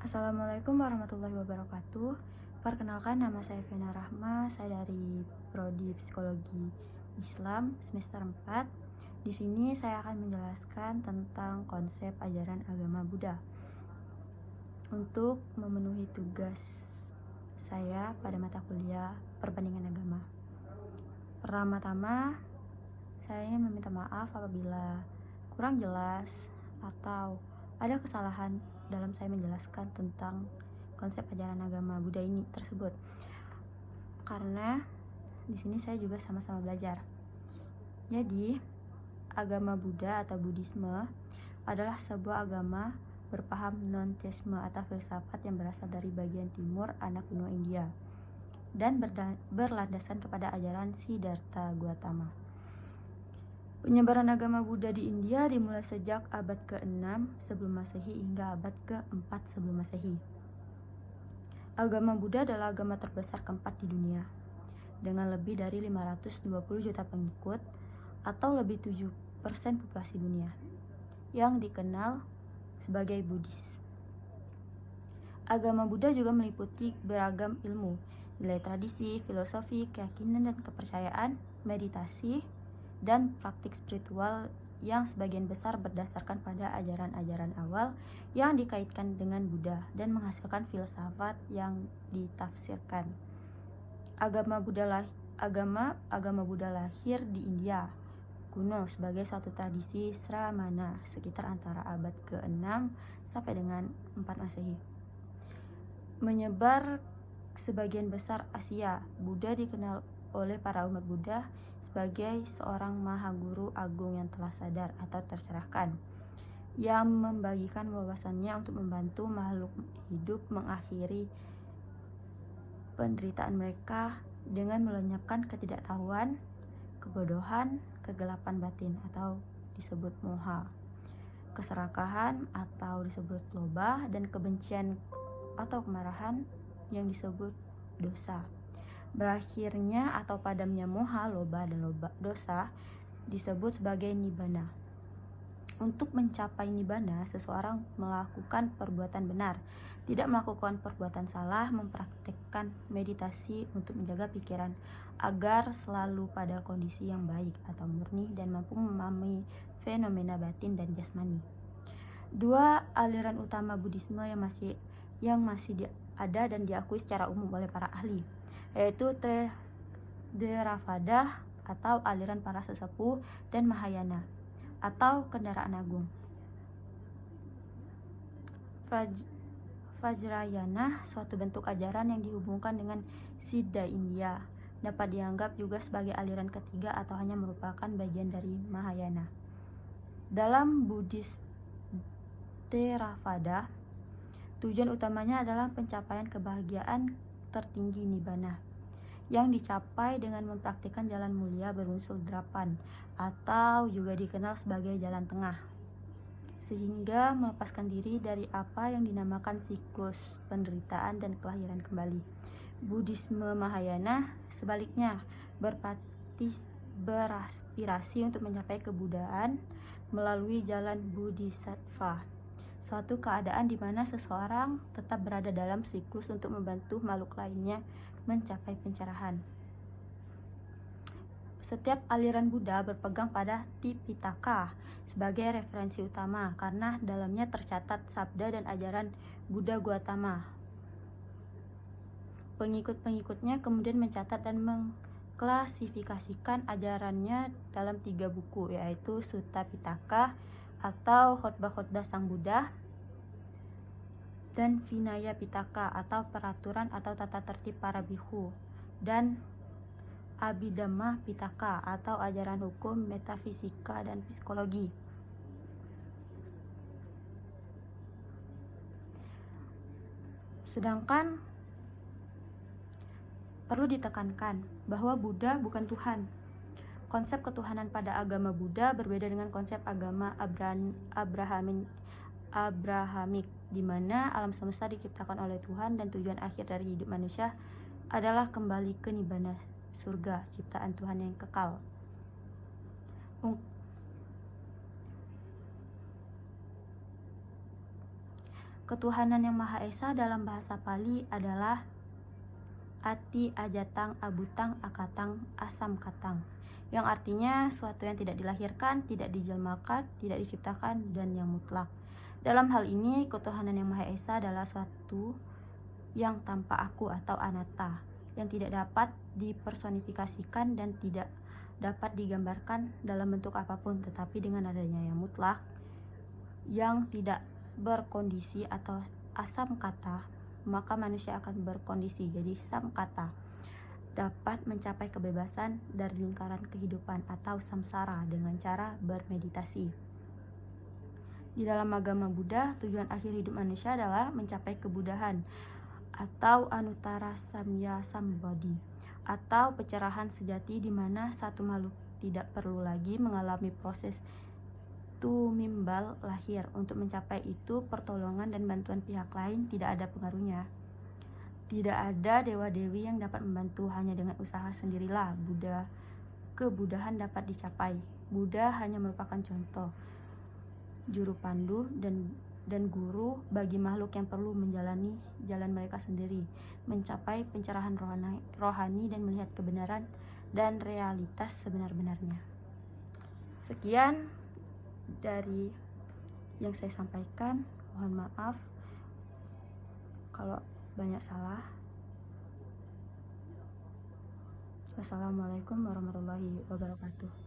Assalamualaikum warahmatullahi wabarakatuh. Perkenalkan, nama saya Vena Rahma. Saya dari Prodi Psikologi Islam semester 4. Di sini saya akan menjelaskan tentang konsep ajaran agama Buddha. Untuk memenuhi tugas saya pada mata kuliah perbandingan agama. Pertama-tama, saya ingin meminta maaf apabila kurang jelas atau ada kesalahan dalam saya menjelaskan tentang konsep ajaran agama Buddha ini tersebut. Karena di sini saya juga sama-sama belajar. Jadi, agama Buddha atau Buddhisme adalah sebuah agama berpaham non-teisme atau filsafat yang berasal dari bagian timur anak benua India dan berlandasan kepada ajaran Siddhartha Gautama. Penyebaran agama Buddha di India dimulai sejak abad ke-6 sebelum Masehi hingga abad ke-4 sebelum Masehi. Agama Buddha adalah agama terbesar keempat di dunia, dengan lebih dari 520 juta pengikut atau lebih 7% populasi dunia, yang dikenal sebagai Buddhis. Agama Buddha juga meliputi beragam ilmu, nilai tradisi, filosofi, keyakinan dan kepercayaan, meditasi, dan praktik spiritual yang sebagian besar berdasarkan pada ajaran-ajaran awal yang dikaitkan dengan Buddha dan menghasilkan filsafat yang ditafsirkan. Agama Buddha lahir di India kuno sebagai suatu tradisi Sramana sekitar antara abad ke-6 sampai dengan 4 Masehi. Menyebar sebagian besar Asia, Buddha dikenal oleh para umat Buddha sebagai seorang maha guru agung yang telah sadar atau tercerahkan, yang membagikan wawasannya untuk membantu makhluk hidup mengakhiri penderitaan mereka dengan melenyapkan ketidaktahuan, kebodohan, kegelapan batin atau disebut moha, keserakahan atau disebut loba, dan kebencian atau kemarahan yang disebut dosa. Berakhirnya atau padamnya moha, loba, dan dosa disebut sebagai nibbana. Untuk mencapai nibbana, seseorang melakukan perbuatan benar, tidak melakukan perbuatan salah, mempraktikkan meditasi untuk menjaga pikiran agar selalu pada kondisi yang baik atau murni dan mampu memahami fenomena batin dan jasmani. Dua aliran utama Buddhisme yang masih ada dan diakui secara umum oleh para ahli, yaitu Theravada atau aliran para sesepuh dan Mahayana atau kendaraan agung. Vajrayana, suatu bentuk ajaran yang dihubungkan dengan Siddha India, dapat dianggap juga sebagai aliran ketiga atau hanya merupakan bagian dari Mahayana. Dalam Buddhis Theravada, tujuan utamanya adalah pencapaian kebahagiaan tertinggi nibbana, yang dicapai dengan mempraktikkan jalan mulia berunsur 8 atau juga dikenal sebagai jalan tengah, sehingga melepaskan diri dari apa yang dinamakan siklus penderitaan dan kelahiran kembali. Buddhisme Mahayana sebaliknya beraspirasi untuk mencapai kebuddhaan melalui jalan Bodhisattva, suatu keadaan di mana seseorang tetap berada dalam siklus untuk membantu makhluk lainnya mencapai pencerahan. Setiap aliran Buddha berpegang pada Tipitaka sebagai referensi utama karena dalamnya tercatat sabda dan ajaran Buddha Gautama. Pengikut-pengikutnya kemudian mencatat dan mengklasifikasikan ajarannya dalam 3 buku, yaitu Sutta Pitaka atau khotbah-khotbah Sang Buddha, dan Vinaya Pitaka atau peraturan atau tata tertib para bhikkhu, dan Abhidhamma Pitaka atau ajaran hukum, metafisika, dan psikologi. Sedangkan perlu ditekankan bahwa Buddha bukan Tuhan. Konsep ketuhanan pada agama Buddha berbeda dengan konsep agama Abrahamik, di mana alam semesta diciptakan oleh Tuhan dan tujuan akhir dari hidup manusia adalah kembali ke nibbana, surga, ciptaan Tuhan yang kekal. Ketuhanan yang Maha Esa dalam bahasa Pali adalah Ati Ajatang Abutang Akatang Asam Katang, yang artinya suatu yang tidak dilahirkan, tidak dijelmakan, tidak diciptakan, dan yang mutlak. Dalam hal ini, ketuhanan yang Maha Esa adalah suatu yang tanpa aku atau anatta, yang tidak dapat dipersonifikasikan dan tidak dapat digambarkan dalam bentuk apapun, tetapi dengan adanya yang mutlak, yang tidak berkondisi atau asam kata, maka manusia akan berkondisi jadi sam kata, dapat mencapai kebebasan dari lingkaran kehidupan atau samsara dengan cara bermeditasi. Di dalam agama Buddha, tujuan akhir hidup manusia adalah mencapai kebudahan atau anuttara samya sambodhi, atau pencerahan sejati di mana satu makhluk tidak perlu lagi mengalami proses tumimbal lahir. Untuk mencapai itu, pertolongan dan bantuan pihak lain tidak ada pengaruhnya. Tidak ada dewa-dewi yang dapat membantu, hanya dengan usaha sendirilah kebudahan dapat dicapai. Buddha hanya merupakan contoh, juru pandu dan guru bagi makhluk yang perlu menjalani jalan mereka sendiri, mencapai pencerahan rohani dan melihat kebenaran dan realitas sebenar-benarnya. Sekian dari yang saya sampaikan. Mohon maaf kalau banyak salah. Wassalamualaikum warahmatullahi wabarakatuh.